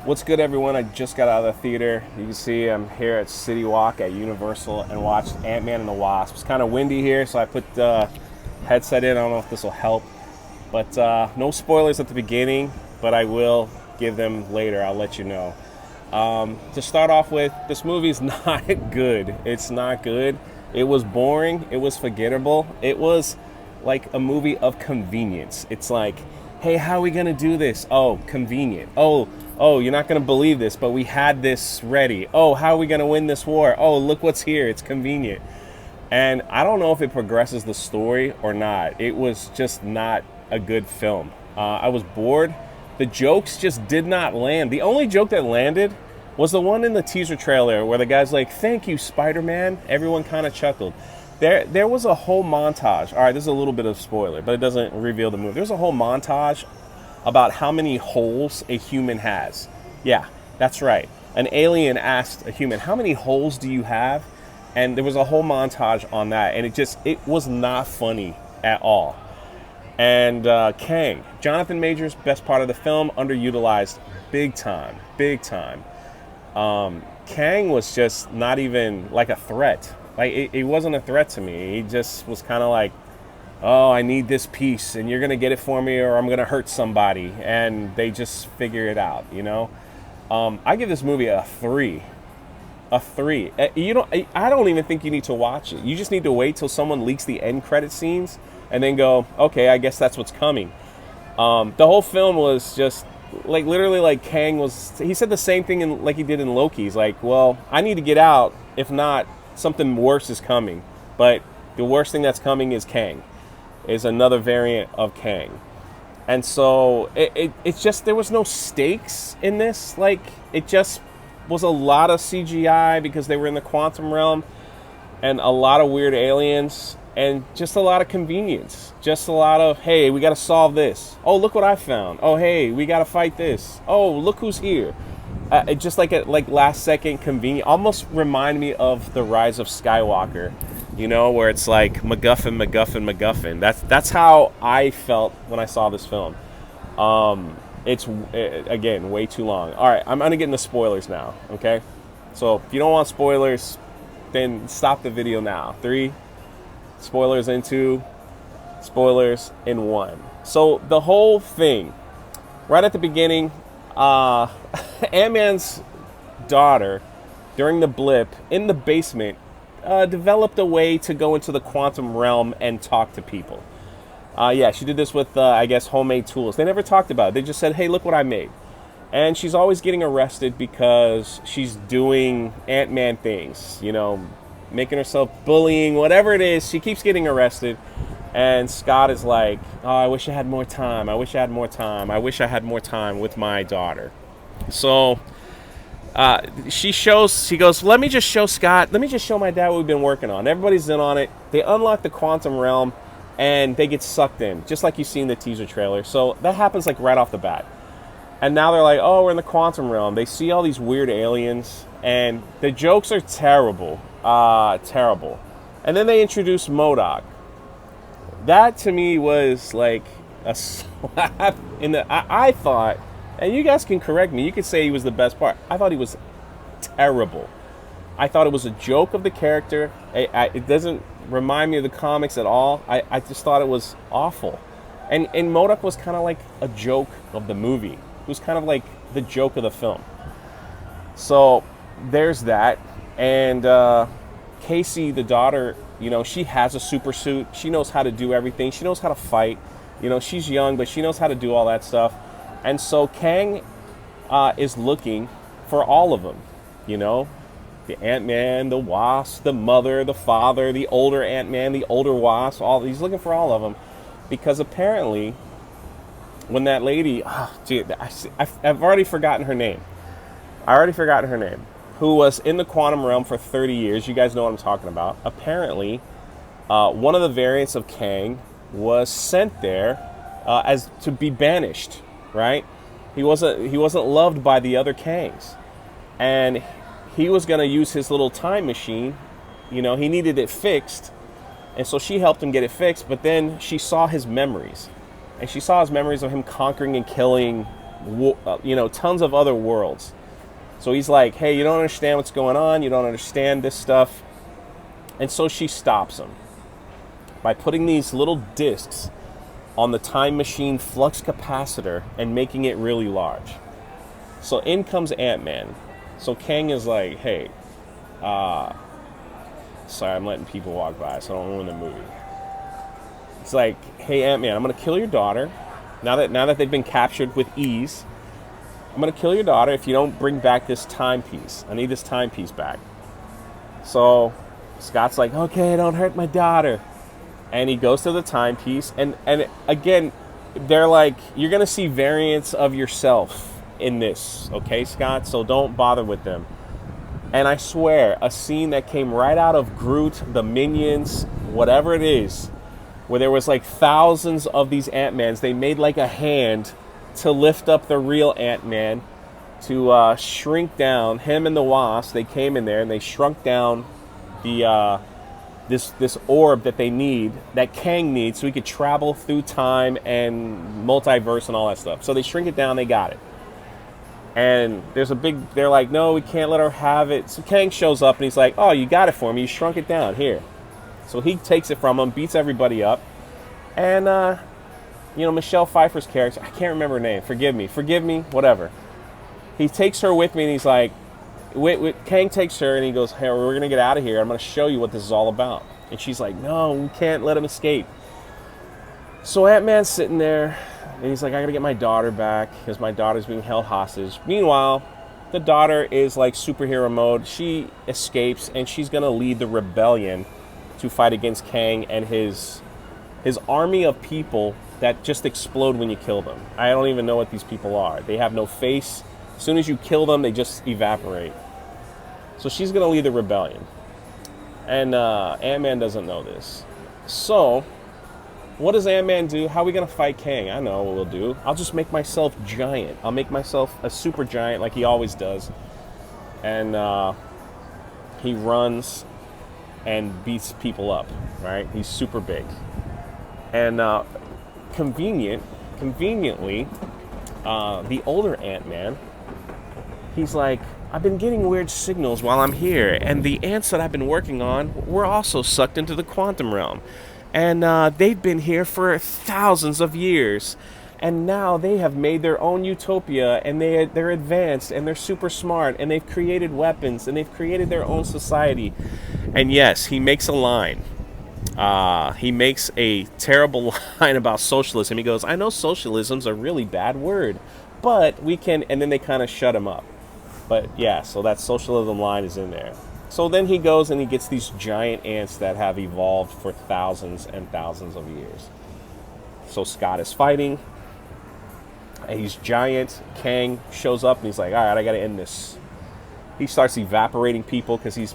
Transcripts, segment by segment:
What's good, everyone? I just got out of the theater. You can see I'm here at City Walk at Universal and watched Ant-Man and the Wasp. It's kind of windy here, so I put the headset in. I don't know if this will help. But no spoilers at the beginning, but I will give them later. I'll let you know. To start off with, this movie's not good. It's not good. It was boring. It was forgettable. It was like a movie of convenience. It's like, hey, how are we going to do this? Oh, convenient. Oh, you're not going to believe this, but we had this ready. Oh, how are we going to win this war? Oh, look what's here. It's convenient. And I don't know if it progresses the story or not. It was just not a good film. I was bored. The jokes just did not land. The only joke that landed was the one in the teaser trailer where the guy's like, "Thank you, Spider-Man." Everyone kind of chuckled. There was a whole montage. All right, this is a little bit of spoiler, but it doesn't reveal the movie. There's a whole montage about how many holes a human has. Yeah, that's right. An alien asked a human, "How many holes do you have?" And there was a whole montage on that, and it was not funny at all. And Kang, Jonathan Majors, best part of the film, underutilized big time. Kang was just not even like a threat. Like it wasn't a threat to me. He just was kind of like, "Oh, I need this piece, and you're gonna get it for me, or I'm gonna hurt somebody." And they just figure it out, you know. I give this movie a 3. A 3. I don't even think you need to watch it. You just need to wait till someone leaks the end credit scenes, and then go, "Okay, I guess that's what's coming." The whole film was just like literally like Kang was. He said the same thing like he did in Loki. He's like, "Well, I need to get out. If not, something worse is coming." But the worst thing that's coming is Kang. Is another variant of Kang. And so it's just, there was no stakes in this. Like, it just was a lot of CGI because they were in the quantum realm, and a lot of weird aliens, and just a lot of convenience. Just a lot of, hey, we got to solve this. Oh, look what I found. Oh, hey, we got to fight this. Oh, look who's here. It just like last second convenient. Almost remind me of The Rise of Skywalker. You know, where it's like MacGuffin. That's how I felt when I saw this film. It's again way too long. All right, I'm gonna get into spoilers now. Okay, so if you don't want spoilers, then stop the video now. 3 spoilers in 2, spoilers in 1. So the whole thing, right at the beginning, Ant-Man's daughter, during the blip in the basement, developed a way to go into the quantum realm and talk to people. Yeah, she did this with, I guess, homemade tools. They never talked about it. They just said, "Hey, look what I made." And she's always getting arrested because she's doing Ant-Man things, you know, making herself bullying, whatever it is. She keeps getting arrested. And Scott is like, "Oh, I wish I had more time. I wish I had more time. I wish I had more time with my daughter." So she goes, "Let me just show Scott, let me just show my dad what we've been working on." Everybody's in on it. They unlock the quantum realm, and they get sucked in, just like you see in the teaser trailer. So that happens like right off the bat. And now they're like, "Oh, we're in the quantum realm." They see all these weird aliens, and the jokes are terrible. Terrible. And then they introduce MODOK. That to me was like a slap in the... I thought, and you guys can correct me, you could say he was the best part. I thought he was terrible. I thought it was a joke of the character. It doesn't remind me of the comics at all. I just thought it was awful. And MODOK was kind of like a joke of the movie. It was kind of like the joke of the film. So there's that. And Casey, the daughter, you know, she has a super suit. She knows how to do everything. She knows how to fight. You know, she's young, but she knows how to do all that stuff. And so Kang is looking for all of them, you know, the Ant-Man, the Wasp, the mother, the father, the older Ant-Man, the older Wasp. He's looking for all of them because apparently when that lady, I've already forgotten her name. Who was in the quantum realm for 30 years. You guys know what I'm talking about. Apparently, one of the variants of Kang was sent there as to be banished. Right? He wasn't loved by the other Kangs, and he was going to use his little time machine. You know, he needed it fixed, and so she helped him get it fixed. But then she saw his memories, and she saw his memories of him conquering and killing tons of other worlds. So he's like, hey, you don't understand what's going on. You don't understand this stuff. And so she stops him by putting these little discs on the time machine flux capacitor and making it really large. So in comes Ant-Man. So Kang is like, hey, sorry, I'm letting people walk by, so I don't ruin the movie. It's like, hey, Ant-Man, I'm going to kill your daughter. Now that they've been captured with ease, I'm going to kill your daughter if you don't bring back this timepiece. I need this timepiece back. So Scott's like, okay, don't hurt my daughter. And he goes to the timepiece. And again, they're like, you're going to see variants of yourself in this, okay, Scott? So don't bother with them. And I swear, a scene that came right out of Groot, the Minions, whatever it is, where there was like thousands of these Ant-Mans. They made like a hand to lift up the real Ant-Man, to shrink down him and the Wasp. They came in there and they shrunk down the this orb that they need, that Kang needs, so he could travel through time and multiverse and all that stuff. So they shrink it down. They got it. And they're like, no, we can't let her have it. So Kang shows up and he's like, oh, you got it for me. You shrunk it down. Here. So he takes it from him, beats everybody up. And, Michelle Pfeiffer's character, I can't remember her name. Forgive me, whatever. He takes her with me and he's like, Kang takes her and he goes, hey, we're going to get out of here. I'm going to show you what this is all about. And she's like, no, we can't let him escape. So Ant-Man's sitting there. And he's like, I gotta get my daughter back because my daughter's being held hostage. Meanwhile, the daughter is like superhero mode. She escapes and she's gonna lead the rebellion to fight against Kang and his army of people that just explode when you kill them. I don't even know what these people are. They have no face. As soon as you kill them, they just evaporate. So she's gonna lead the rebellion. And Ant-Man doesn't know this. So what does Ant-Man do? How are we going to fight Kang? I know what we'll do. I'll just make myself giant. I'll make myself a super giant like he always does. And he runs and beats people up, right? He's super big. And conveniently, the older Ant-Man, he's like, I've been getting weird signals while I'm here. And the ants that I've been working on were also sucked into the quantum realm. And they've been here for thousands of years. And now they have made their own utopia. And they're advanced. And they're super smart. And they've created weapons. And they've created their own society. And yes, he makes a line. He makes a terrible line about socialism. He goes, I know socialism's a really bad word. But we can... And then they kind of shut him up. But yeah, so that socialism line is in there. So then he goes and he gets these giant ants that have evolved for thousands and thousands of years. So Scott is fighting. And he's giant. Kang shows up and he's like, all right, I got to end this. He starts evaporating people because he's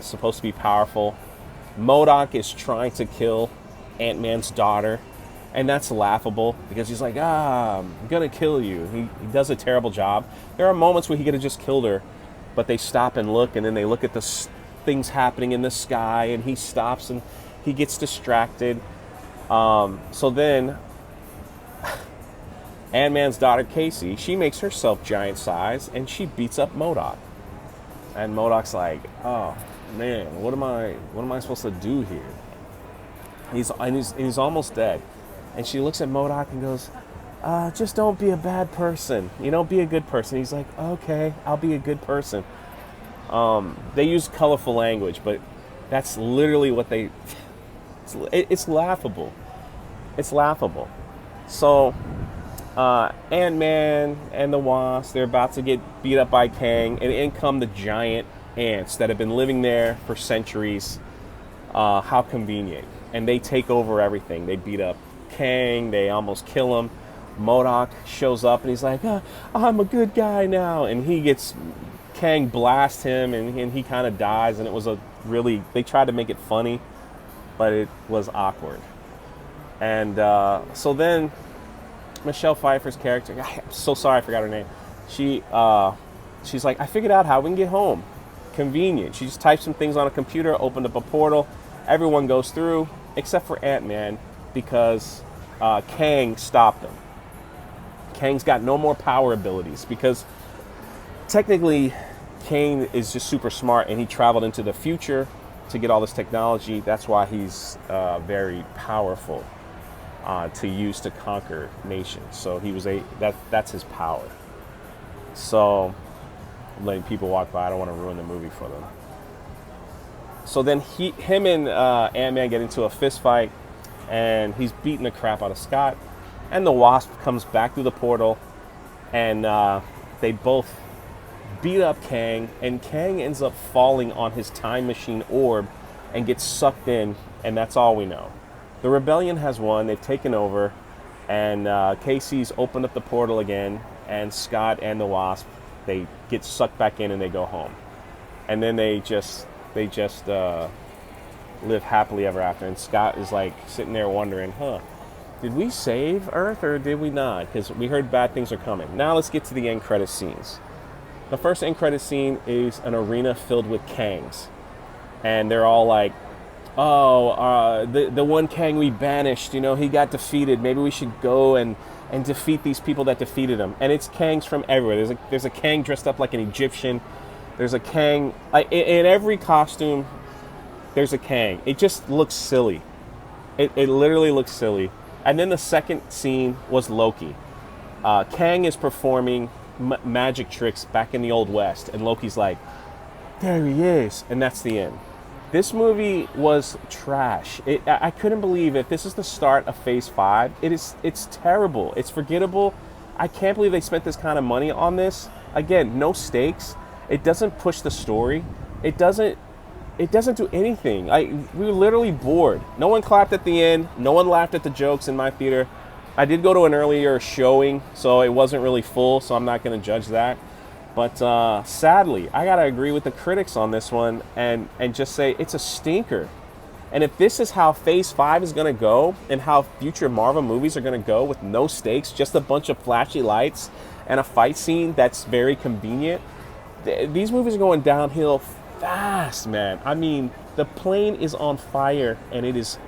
supposed to be powerful. MODOK is trying to kill Ant-Man's daughter. And that's laughable because he's like, I'm going to kill you. He does a terrible job. There are moments where he could have just killed her. But they stop and look, and then they look at the things happening in the sky, and he stops and he gets distracted. So then Ant-Man's daughter, Casey, she makes herself giant size, and she beats up MODOK. And MODOK's like, oh, man, what am I supposed to do here? He's almost dead. And she looks at MODOK and goes, just don't be a bad person. Be a good person. He's like, okay, I'll be a good person. They use colorful language, but that's literally what it's laughable. It's laughable. So, Ant-Man and the Wasp, they're about to get beat up by Kang, and in come the giant ants that have been living there for centuries. How convenient. And they take over everything. They beat up Kang, they almost kill him. MODOK shows up and he's like, I'm a good guy now. And Kang blasts him and he kind of dies. And it was they tried to make it funny, but it was awkward. And so then Michelle Pfeiffer's character, I'm so sorry I forgot her name. She's like, I figured out how we can get home. Convenient. She just typed some things on a computer, opened up a portal. Everyone goes through, except for Ant-Man, because Kang stopped him. Kang's got no more power abilities because technically Kang is just super smart and he traveled into the future to get all this technology. That's why he's very powerful to use to conquer nations. So he was that's his power. So I'm letting people walk by. I don't want to ruin the movie for them. So then him and Ant-Man get into a fist fight, and he's beating the crap out of Scott. And the Wasp comes back through the portal, and they both beat up Kang, and Kang ends up falling on his time machine orb and gets sucked in, and that's all we know. The rebellion has won. They've taken over, and Casey's opened up the portal again, and Scott and the Wasp, they get sucked back in and they go home. And then they just live happily ever after. And Scott is like sitting there wondering, did we save Earth or did we not? Because we heard bad things are coming. Now let's get to the end credit scenes. The first end credit scene is an arena filled with Kangs. And they're all like, the one Kang we banished, he got defeated. Maybe we should go and defeat these people that defeated him. And it's Kangs from everywhere. There's a Kang dressed up like an Egyptian. There's a Kang, in every costume, there's a Kang. It just looks silly. It literally looks silly. And then the second scene was Loki. Kang is performing magic tricks back in the Old West. And Loki's like, there he is. And that's the end. This movie was trash. I couldn't believe it. This is the start of Phase 5. It's terrible. It's forgettable. I can't believe they spent this kind of money on this. Again, no stakes. It doesn't push the story. It doesn't do anything. We were literally bored. No one clapped at the end. No one laughed at the jokes in my theater. I did go to an earlier showing, so it wasn't really full, so I'm not going to judge that. But sadly, I got to agree with the critics on this one and just say it's a stinker. And if this is how Phase 5 is going to go and how future Marvel movies are going to go with no stakes, just a bunch of flashy lights and a fight scene that's very convenient, these movies are going downhill fast, man. I mean, the plane is on fire and it is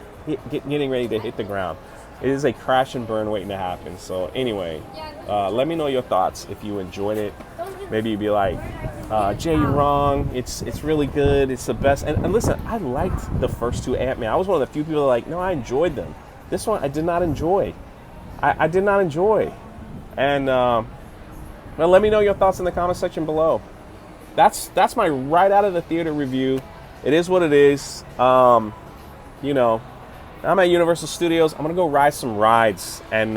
getting ready to hit the ground. It is a crash and burn waiting to happen. So anyway, let me know your thoughts if you enjoyed it. Maybe you'd be like, Jay, you're wrong. It's really good. It's the best. And listen, I liked the first two Ant-Man. I was one of the few people that like, no, I enjoyed them. This one I did not enjoy. I did not enjoy. And well, let me know your thoughts in the comment section below. That's my right out of the theater review. It is what it is. I'm at Universal Studios. I'm gonna go ride some rides and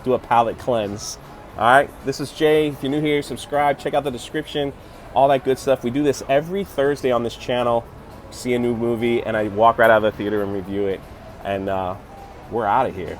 do a palate cleanse. All right, this is Jay. If you're new here, subscribe, check out the description, all that good stuff. We do this every Thursday on this channel. See a new movie and I walk right out of the theater and review it, and we're out of here.